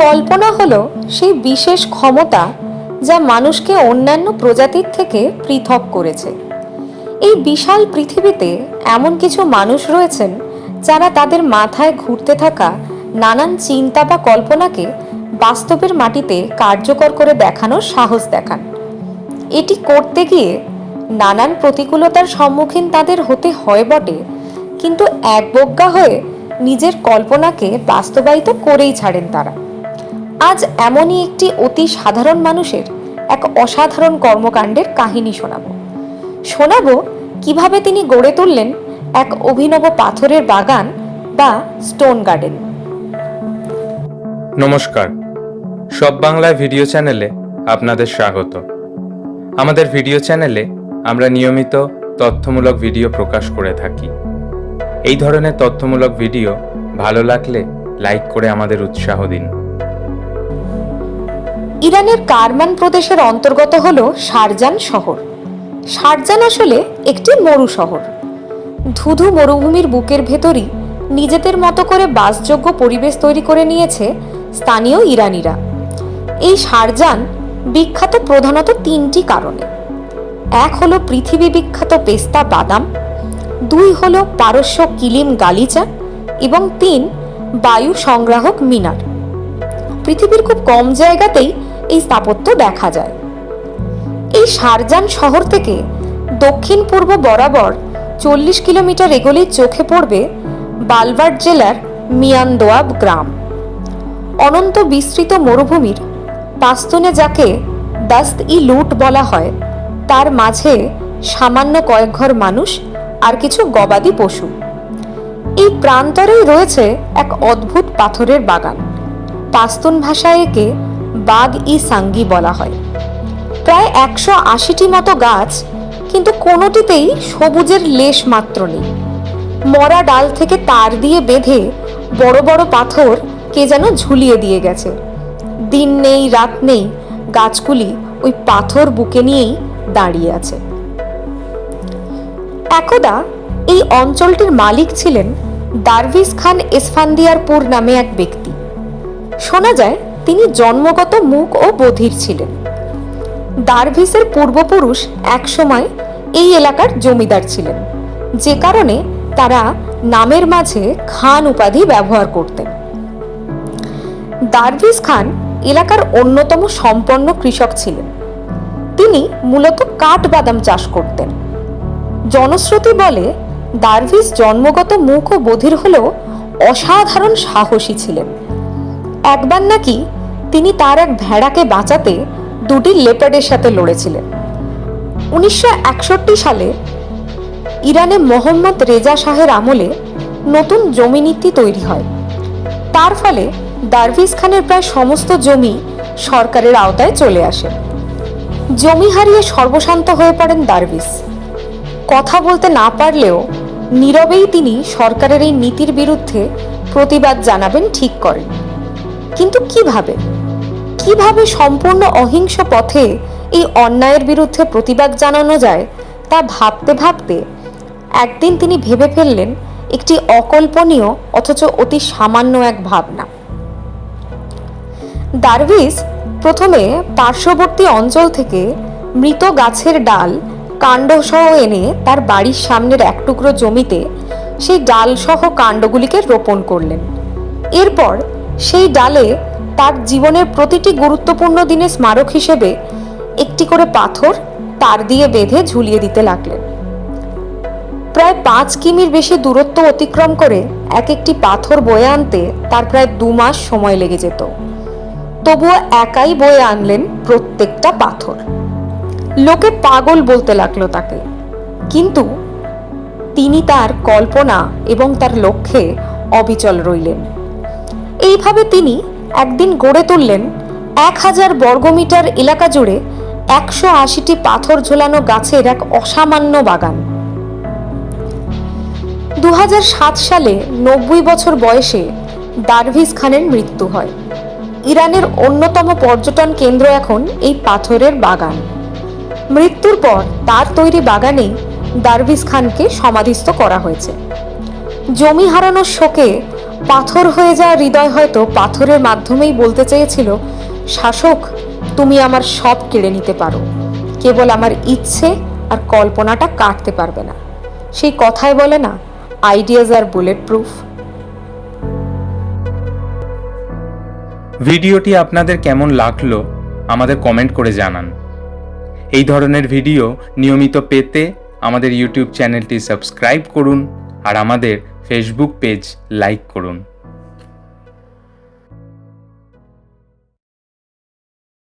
কল্পনা হলো সেই বিশেষ ক্ষমতা যা মানুষকে অন্যান্য প্রজাতির থেকে পৃথক করেছে। এই বিশাল পৃথিবীতে এমন কিছু মানুষ রয়েছেন যারা তাদের মাথায় ঘুরতে থাকা নানান চিন্তা বা কল্পনাকে বাস্তবের মাটিতে কার্যকর করে দেখানোর সাহস দেখান। এটি করতে গিয়ে নানান প্রতিকূলতার সম্মুখীন তাদের হতে হয় বটে, কিন্তু একবজ্ঞা হয়ে নিজের কল্পনাকে বাস্তবায়িত করেই ছাড়েন তারা। আজ এমনই একটি অতি সাধারণ মানুষের এক অসাধারণ কর্মকাণ্ডের কাহিনী শোনাবো কিভাবে তিনি গড়ে তুললেন এক অভিনব পাথরের বাগান বা স্টোন গার্ডেন। নমস্কার, সব বাংলা ভিডিও চ্যানেলে আপনাদের স্বাগত। আমাদের ভিডিও চ্যানেলে আমরা নিয়মিত তথ্যমূলক ভিডিও প্রকাশ করে থাকি। এই ধরনের তথ্যমূলক ভিডিও ভালো লাগলে লাইক করে আমাদের উৎসাহ দিন। ইরানের কারমান প্রদেশের অন্তর্গত হলো শারজান শহর। শারজান আসলে একটি মরু শহর। ধুধু মরুভূমির বুকের ভেতরই নিজেদের মতো করে বাসযোগ্য পরিবেশ তৈরি করে নিয়েছে স্থানীয় ইরানিরা। এই শারজান বিখ্যাত প্রধানত তিনটি কারণে। এক হলো পৃথিবী বিখ্যাত পেস্তা বাদাম, দুই হলো পারস্য কিলিম গালিচা, এবং তিন বায়ু সংগ্রাহক মিনার। পৃথিবীর খুব কম জায়গাতেই এই স্থাপত্য দেখা যায়। এই শারজান শহর থেকে দক্ষিণ পূর্ব বরাবর 40 কিলোমিটার এগোলেই চোখে পড়বে বালবার্ট জেলার মিয়ানদোয়াব গ্রাম। অনন্ত বিস্তৃত মরুভূমির পাস্তুনে যাকে দাস্ত ই লুট বলা হয়, তার মাঝে সামান্য কয়েক ঘর মানুষ আর কিছু গবাদি পশু। এই প্রান্তরেই রয়েছে এক অদ্ভুত পাথরের বাগান। পাস্তুন ভাষায় একে বাগ ই সাঙ্গি বলা হয়। প্রায় 180টি মতো গাছ, কিন্তু কোনোটিতেই সবুজের লেশ মাত্র নেই। মরা ডাল থেকে তার দিয়ে বেঁধে বড় বড় পাথর কে যেন ঝুলিয়ে দিয়ে গেছে। দিন নেই রাত নেই, গাছগুলি ওই পাথর বুকে নিয়েই দাঁড়িয়ে আছে। একদা এই অঞ্চলটির মালিক ছিলেন দারভিস খান এসফান্দিয়ারপুর নামে এক ব্যক্তি। শোনা যায় তিনি জন্মগত মূক ও বধির ছিলেন। দারভিসের পূর্বপুরুষ একসময় এই এলাকার জমিদার ছিলেন, যে কারণে তারা নামের মাঝে খান উপাধি ব্যবহার করতেন। দারভিস খান এলাকার অন্যতম সম্পন্ন কৃষক ছিলেন। তিনি মূলত কাঠবাদাম চাষ করতেন। জনশ্রুতি বলে দারভিস জন্মগত মূক ও বধির হলেও অসাধারণ সাহসী ছিলেন। একবার নাকি তিনি তার এক ভেড়াকে বাঁচাতে দুটি লেপার্ডের সাথে লড়েছিলেন। 1961 সালে ইরানে মোহাম্মদ রেজা শাহের আমলে নতুন জমি নীতি তৈরি হয়। তার ফলে দারভিস খানের প্রায় সমস্ত জমি সরকারের আওতায় চলে আসে। জমি হারিয়ে সর্বশান্ত হয়ে পড়েন দারভিস। কথা বলতে না পারলেও নীরবেই তিনি সরকারের এই নীতির বিরুদ্ধে প্রতিবাদ জানাবেন ঠিক করেন। কিন্তু কিভাবে সম্পূর্ণ অহিংস পথে এই অন্যায়ের বিরুদ্ধে প্রতিবাদ জানানো যায় তা ভাবতে ভাবতে একদিন তিনি ভেবে ফেললেন একটি অকল্পনীয় অথচ অতি সামান্য এক ভাবনা। দারভিস প্রথমে পার্শ্ববর্তী অঞ্চল থেকে মৃত গাছের ডাল কাণ্ডসহ এনে তার বাড়ির সামনের এক টুকরো জমিতে সেই ডালসহ কাণ্ডগুলিকে রোপণ করলেন। এরপর সেই ডালে তার জীবনের প্রতিটি গুরুত্বপূর্ণ দিনের স্মারক হিসেবে একটি করে পাথর তার দিয়ে বেঁধে ঝুলিয়ে দিতে লাগলেন। প্রায় 5 কিমির বেশি দূরত্ব অতিক্রম করে এক একটি পাথর বয়ে আনতে তার প্রায় 2 মাস সময় লেগে যেত। তবুও একাই বয়ে আনলেন প্রত্যেকটা পাথর। লোকে পাগল বলতে লাগলো তাকে, কিন্তু তিনি তার কল্পনা এবং তার লক্ষ্যে অবিচল রইলেন। এইভাবে তিনি একদিন গড়ে তুললেন 1000 বর্গমিটার এলাকা জুড়ে 180টি পাথর ঝোলানো গাছের এক অসামান্য বাগান। 2007 সালে 90 বছর বয়সে দারভিস খানের মৃত্যু হয়। ইরানের অন্যতম পর্যটন কেন্দ্র এখন এই পাথরের বাগান। মৃত্যুর পর তার তৈরি বাগানেই দারভিস খানকে সমাধিস্থ করা হয়েছে। জমি হারানোর শোকে পাথর হয়ে যাওয়া হৃদয় হয়তো পাথরের মাধ্যমেই বলতে চেয়েছিল, শাসক, তুমি আমার সব কেড়ে নিতে পারো, কেবল আমার ইচ্ছে আর কল্পনাটা কাটতে পারবে না। সেই কথায় বলে না, আইডিয়াজ আর বুলেট প্রুফ। ভিডিওটি আপনাদের কেমন লাগলো আমাদের কমেন্ট করে জানান। এই ধরনের ভিডিও নিয়মিত পেতে আমাদের ইউটিউব চ্যানেলটি সাবস্ক্রাইব করুন আর আমাদের ফেসবুক পেজ লাইক করুন।